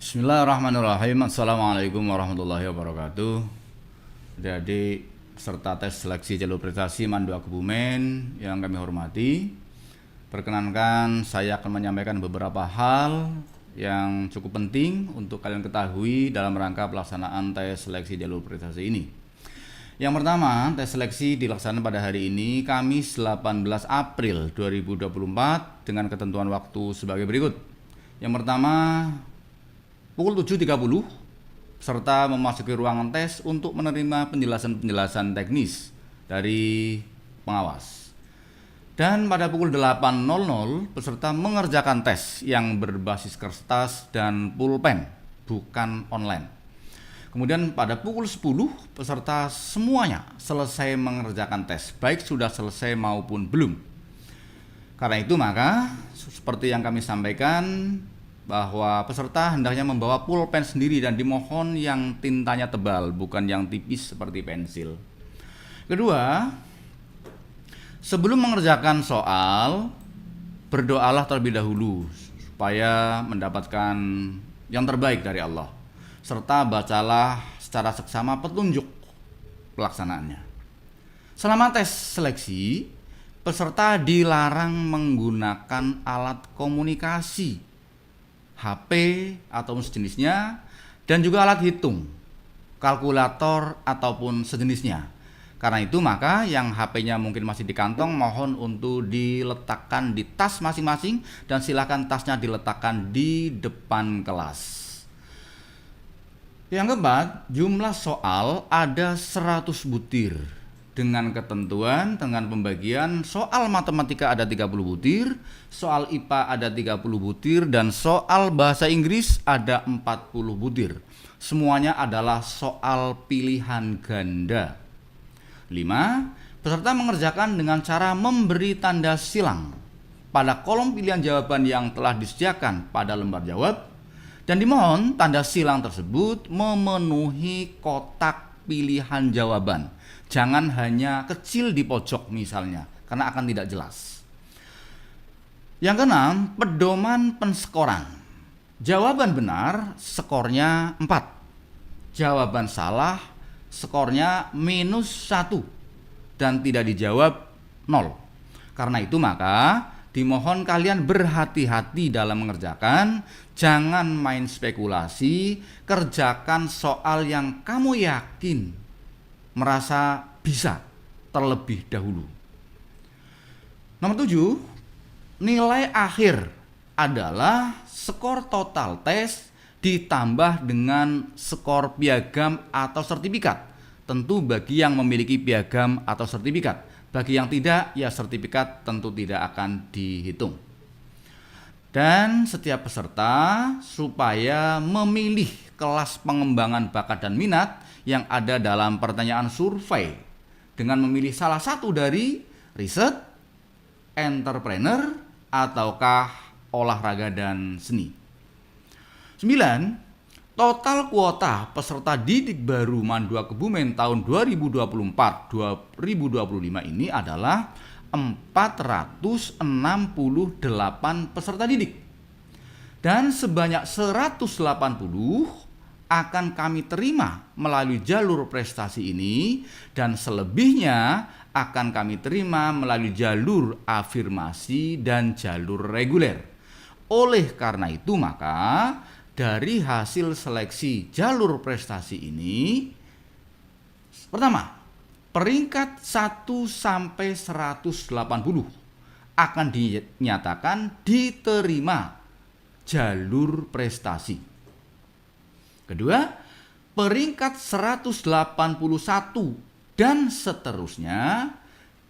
Bismillahirrahmanirrahim. Assalamualaikum warahmatullahi wabarakatuh. Jadi peserta tes seleksi jalur prestasi Mandua Kebumen yang kami hormati, perkenankan saya akan menyampaikan beberapa hal yang cukup penting untuk kalian ketahui dalam rangka pelaksanaan tes seleksi jalur prestasi ini. Yang pertama, tes seleksi dilaksanakan pada hari ini Kamis 18 April 2024 dengan ketentuan waktu sebagai berikut. Yang pertama, pukul 7.30 peserta memasuki ruangan tes untuk menerima penjelasan-penjelasan teknis dari pengawas. Dan pada pukul 8.00 peserta mengerjakan tes yang berbasis kertas dan pulpen, bukan online. Kemudian pada pukul 10 peserta semuanya selesai mengerjakan tes, baik sudah selesai maupun belum. Karena itu maka seperti yang kami sampaikan, bahwa peserta hendaknya membawa pulpen sendiri dan dimohon yang tintanya tebal, bukan yang tipis seperti pensil. Kedua, sebelum mengerjakan soal, berdoalah terlebih dahulu supaya mendapatkan yang terbaik dari Allah, serta bacalah secara seksama petunjuk pelaksanaannya. Selama tes seleksi, peserta dilarang menggunakan alat komunikasi, HP atau sejenisnya, dan juga alat hitung, kalkulator ataupun sejenisnya. Karena itu maka yang HP-nya mungkin masih di kantong, mohon untuk diletakkan di tas masing-masing dan silakan tasnya diletakkan di depan kelas. Yang keempat, jumlah soal ada 100 butir. Dengan ketentuan, dengan pembagian, soal matematika ada 30 butir, soal IPA ada 30 butir, dan soal bahasa Inggris ada 40 butir. Semuanya adalah soal pilihan ganda. 5. Peserta mengerjakan dengan cara memberi tanda silang pada kolom pilihan jawaban yang telah disediakan pada lembar jawab, dan dimohon tanda silang tersebut memenuhi kotak pilihan jawaban. Jangan hanya kecil di pojok misalnya, karena akan tidak jelas. Yang keenam, pedoman penskoran. Jawaban benar skornya 4. Jawaban salah skornya -1 dan tidak dijawab 0. Karena itu maka dimohon kalian berhati-hati dalam mengerjakan. Jangan main spekulasi, kerjakan soal yang kamu yakin merasa bisa terlebih dahulu. Nomor 7, nilai akhir adalah skor total tes ditambah dengan skor piagam atau sertifikat. Tentu bagi yang memiliki piagam atau sertifikat. Bagi yang tidak, ya sertifikat tentu tidak akan dihitung. Dan setiap peserta supaya memilih kelas pengembangan bakat dan minat yang ada dalam pertanyaan survei dengan memilih salah satu dari riset, entrepreneur, ataukah olahraga dan seni. 9. Total kuota peserta didik baru Mandua Kebumen tahun 2024-2025 ini adalah 468 peserta didik. Dan sebanyak 180 akan kami terima melalui jalur prestasi ini, dan selebihnya akan kami terima melalui jalur afirmasi dan jalur reguler. Oleh karena itu maka dari hasil seleksi jalur prestasi ini, pertama, peringkat 1 sampai 180 akan dinyatakan diterima jalur prestasi. Kedua, peringkat 181 dan seterusnya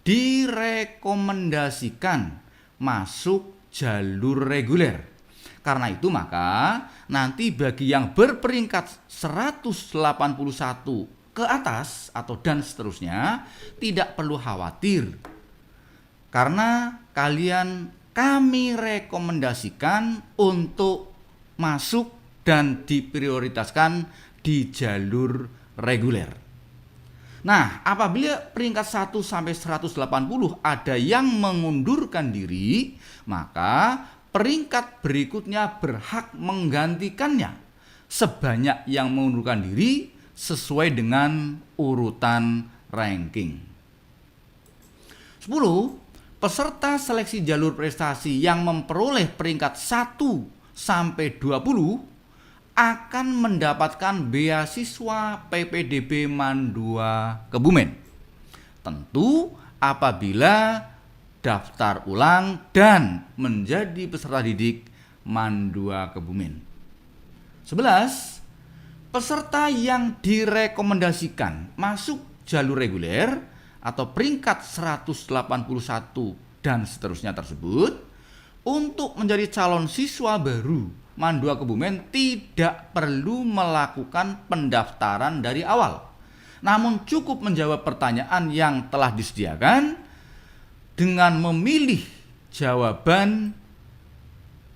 direkomendasikan masuk jalur reguler. Karena itu maka nanti bagi yang berperingkat 181 ke atas atau dan seterusnya tidak perlu khawatir. Karena kami rekomendasikan untuk masuk dan diprioritaskan di jalur reguler. Nah, apabila peringkat 1 sampai 180 ada yang mengundurkan diri, maka peringkat berikutnya berhak menggantikannya sebanyak yang mengundurkan diri sesuai dengan urutan ranking. 10. Peserta seleksi jalur prestasi yang memperoleh peringkat 1 sampai 20 akan mendapatkan beasiswa PPDB MAN 2 Kebumen. Tentu apabila daftar ulang dan menjadi peserta didik MAN 2 Kebumen. 11. Peserta yang direkomendasikan masuk jalur reguler atau peringkat 181 dan seterusnya tersebut untuk menjadi calon siswa baru MAN 2 Kebumen tidak perlu melakukan pendaftaran dari awal, namun cukup menjawab pertanyaan yang telah disediakan dengan memilih jawaban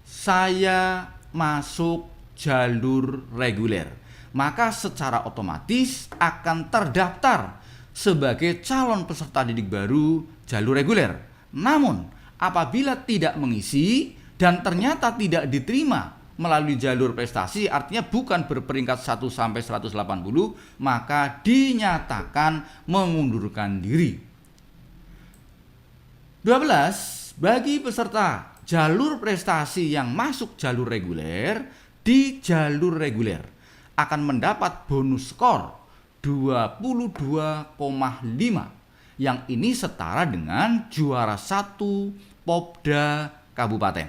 saya masuk jalur reguler, maka secara otomatis akan terdaftar sebagai calon peserta didik baru jalur reguler. Namun apabila tidak mengisi dan ternyata tidak diterima melalui jalur prestasi, artinya bukan berperingkat 1 sampai 180, maka dinyatakan mengundurkan diri. 12. Bagi peserta jalur prestasi yang masuk jalur reguler, di jalur reguler akan mendapat bonus skor 22,5 yang ini setara dengan juara 1 Popda Kabupaten.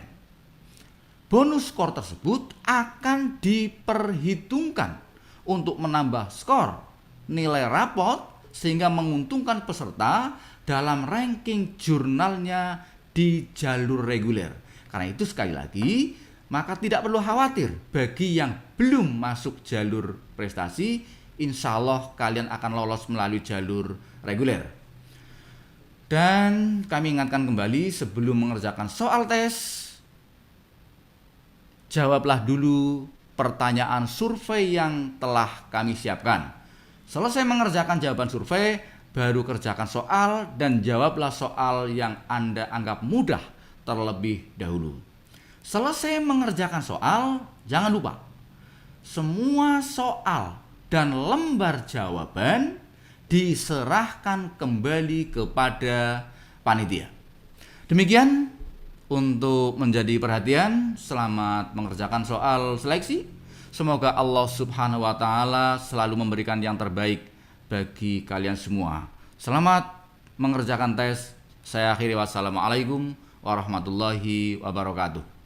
Bonus skor tersebut akan diperhitungkan untuk menambah skor nilai rapot sehingga menguntungkan peserta dalam ranking jurnalnya di jalur reguler. Karena itu sekali lagi, maka tidak perlu khawatir bagi yang belum masuk jalur prestasi, insya Allah kalian akan lolos melalui jalur reguler. Dan kami ingatkan kembali sebelum mengerjakan soal tes, jawablah dulu pertanyaan survei yang telah kami siapkan. Selesai mengerjakan jawaban survei, baru kerjakan soal dan jawablah soal yang Anda anggap mudah terlebih dahulu. Selesai mengerjakan soal, jangan lupa semua soal dan lembar jawaban diserahkan kembali kepada panitia. Demikian untuk menjadi perhatian, selamat mengerjakan soal seleksi. Semoga Allah Subhanahu wa Ta'ala selalu memberikan yang terbaik bagi kalian semua. Selamat mengerjakan tes. Saya akhiri, wassalamualaikum warahmatullahi wabarakatuh.